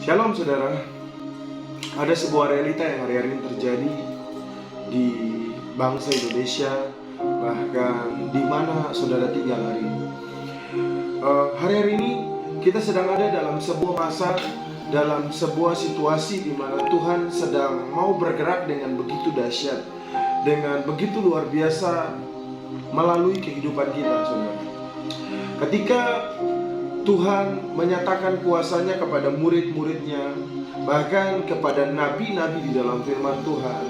Shalom saudara. Ada sebuah realita yang hari-hari ini terjadi di bangsa Indonesia, bahkan di mana saudara tinggal hari ini. Hari-hari ini kita sedang ada dalam sebuah masa, dalam sebuah situasi di mana Tuhan sedang mau bergerak dengan begitu dahsyat, dengan begitu luar biasa melalui kehidupan kita, saudara. Ketika Tuhan menyatakan kuasanya kepada murid-muridnya, bahkan kepada nabi-nabi di dalam firman Tuhan.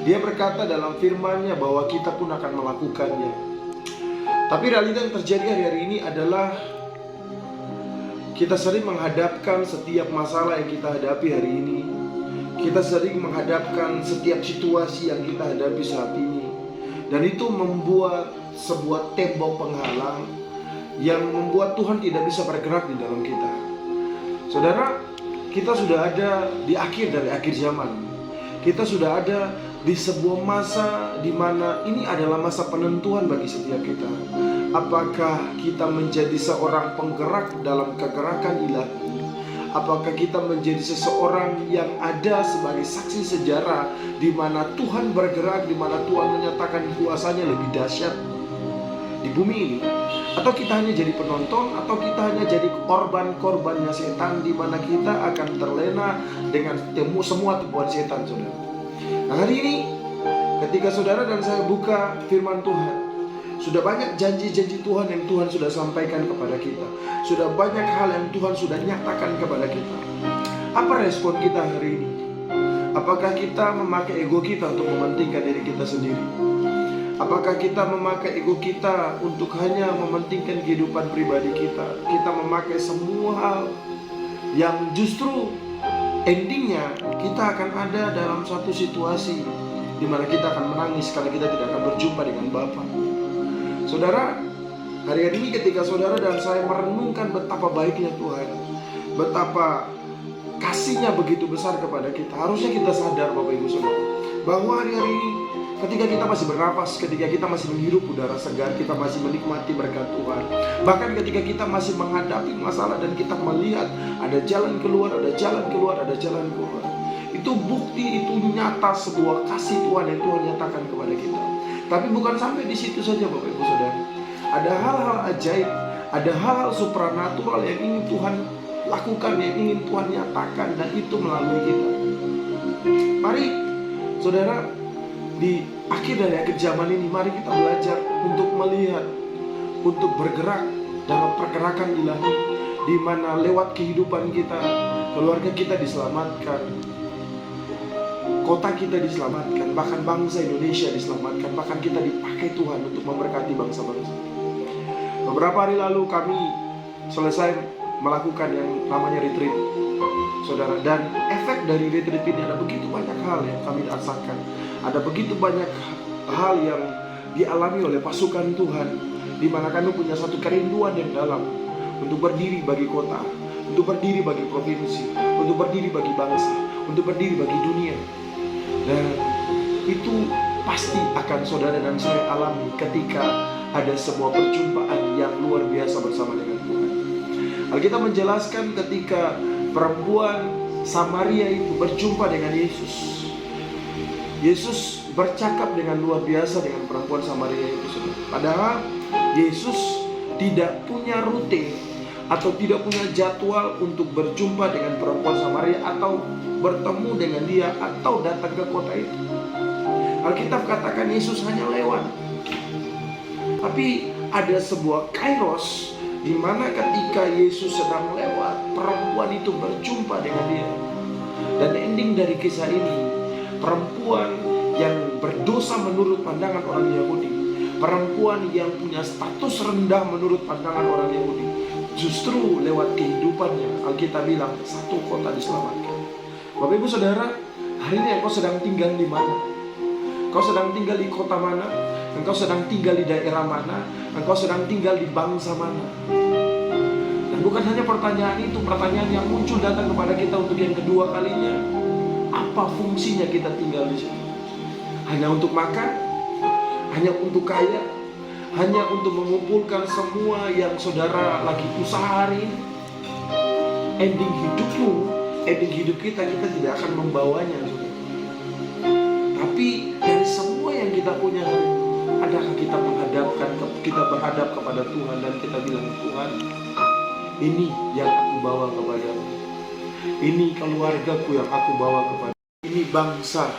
Dia berkata dalam firman-Nya bahwa kita pun akan melakukannya. Tapi realita yang terjadi hari-hari ini adalah kita sering menghadapkan setiap masalah yang kita hadapi hari ini. Kita sering menghadapkan setiap situasi yang kita hadapi saat ini. Dan itu membuat sebuah tembok penghalang yang membuat Tuhan tidak bisa bergerak di dalam kita. Saudara, kita sudah ada di akhir dari akhir zaman. Kita sudah ada di sebuah masa di mana ini adalah masa penentuan bagi setiap kita. Apakah kita menjadi seorang penggerak dalam kegerakan ilahi? Apakah kita menjadi seseorang yang ada sebagai saksi sejarah di mana Tuhan bergerak, di mana Tuhan menyatakan kuasanya lebih dahsyat di bumi ini? Atau kita hanya jadi penonton, atau kita hanya jadi korban-korbannya setan, di mana kita akan terlena dengan semua tipuan setan, saudara. Nah, hari ini ketika saudara dan saya buka firman Tuhan, sudah banyak janji-janji Tuhan yang Tuhan sudah sampaikan kepada kita. Sudah banyak hal yang Tuhan sudah nyatakan kepada kita. Apa respon kita hari ini? Apakah kita memakai ego kita untuk mementingkan diri kita sendiri? Apakah kita memakai ego kita untuk hanya mementingkan kehidupan pribadi kita? Kita memakai semua hal yang justru endingnya kita akan ada dalam suatu situasi di mana kita akan menangis karena kita tidak akan berjumpa dengan Bapa. Saudara, hari-hari ini ketika saudara dan saya merenungkan betapa baiknya Tuhan, betapa kasih-Nya begitu besar kepada kita, harusnya kita sadar Bapak Ibu Saudara, bahwa hari-hari ini ketika kita masih bernapas, ketika kita masih menghirup udara segar, kita masih menikmati berkat Tuhan. Bahkan ketika kita masih menghadapi masalah dan kita melihat ada jalan keluar, ada jalan keluar, ada jalan keluar. Itu bukti, itu nyata sebuah kasih Tuhan yang Tuhan nyatakan kepada kita. Tapi bukan sampai di situ saja Bapak Ibu Saudara. Ada hal-hal ajaib, ada hal-hal supranatural yang ingin Tuhan lakukan, yang ingin Tuhan nyatakan, dan itu melalui kita. Mari saudara, di akhir dari akhir zaman ini, mari kita belajar untuk melihat, untuk bergerak dalam pergerakan ilahi, di mana lewat kehidupan kita, keluarga kita diselamatkan, kota kita diselamatkan, bahkan bangsa Indonesia diselamatkan, bahkan kita dipakai Tuhan untuk memberkati bangsa-bangsa. Beberapa hari lalu kami selesai melakukan yang namanya retreat, saudara, dan efek dari retreat ini ada begitu banyak hal yang kami rasakan. Ada begitu banyak hal yang dialami oleh pasukan Tuhan, di mana kami punya satu kerinduan yang dalam untuk berdiri bagi kota, untuk berdiri bagi provinsi, untuk berdiri bagi bangsa, untuk berdiri bagi dunia. Dan itu pasti akan saudara dan saya alami ketika ada sebuah perjumpaan yang luar biasa bersama dengan Tuhan. Alkitab menjelaskan ketika perempuan Samaria itu berjumpa dengan Yesus. Yesus bercakap dengan luar biasa dengan perempuan Samaria itu. Padahal Yesus tidak punya rute atau tidak punya jadwal untuk berjumpa dengan perempuan Samaria, atau bertemu dengan dia, atau datang ke kota itu. Alkitab katakan Yesus hanya lewat. Tapi ada sebuah kairos di mana ketika Yesus sedang lewat, perempuan itu berjumpa dengan dia. Dan ending dari kisah ini, perempuan yang berdosa menurut pandangan orang Yahudi, perempuan yang punya status rendah menurut pandangan orang Yahudi, justru lewat kehidupannya, Alkitab bilang satu kota diselamatkan. Bapak Ibu Saudara, hari ini engkau sedang tinggal di mana? Engkau sedang tinggal di kota mana? Engkau sedang tinggal di daerah mana? Engkau sedang tinggal di bangsa mana? Dan bukan hanya pertanyaan itu, pertanyaan yang muncul datang kepada kita untuk yang kedua kalinya. Apa fungsinya kita tinggal di sini? Hanya untuk makan? Hanya untuk kaya? Hanya untuk mengumpulkan semua yang saudara lagi usaha hari ini? Ending hidupmu ending hidup kita tidak akan membawanya, saudara. Tapi dari semua yang kita punya hari ini, adakah kita berhadap kepada Tuhan dan kita bilang, Tuhan, ini yang aku bawa kepadamu, ini keluargaku yang aku bawa kepada, ini bangsa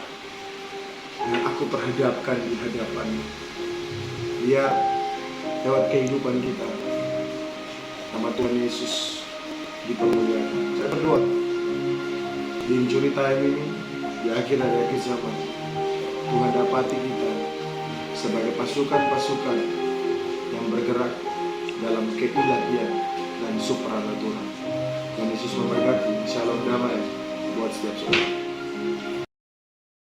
yang aku perhadapkan di hadapanmu. Biar lewat kehidupan kita nama Tuhan Yesus dipermuliakan. Saya berdoa di Injuri Time ini, di akhir zaman, Tuhan dapati kita sebagai pasukan-pasukan yang bergerak dalam keilahian dan supranatural. Tuhan Yesus memberkati. Shalom damai buat setiap saudara.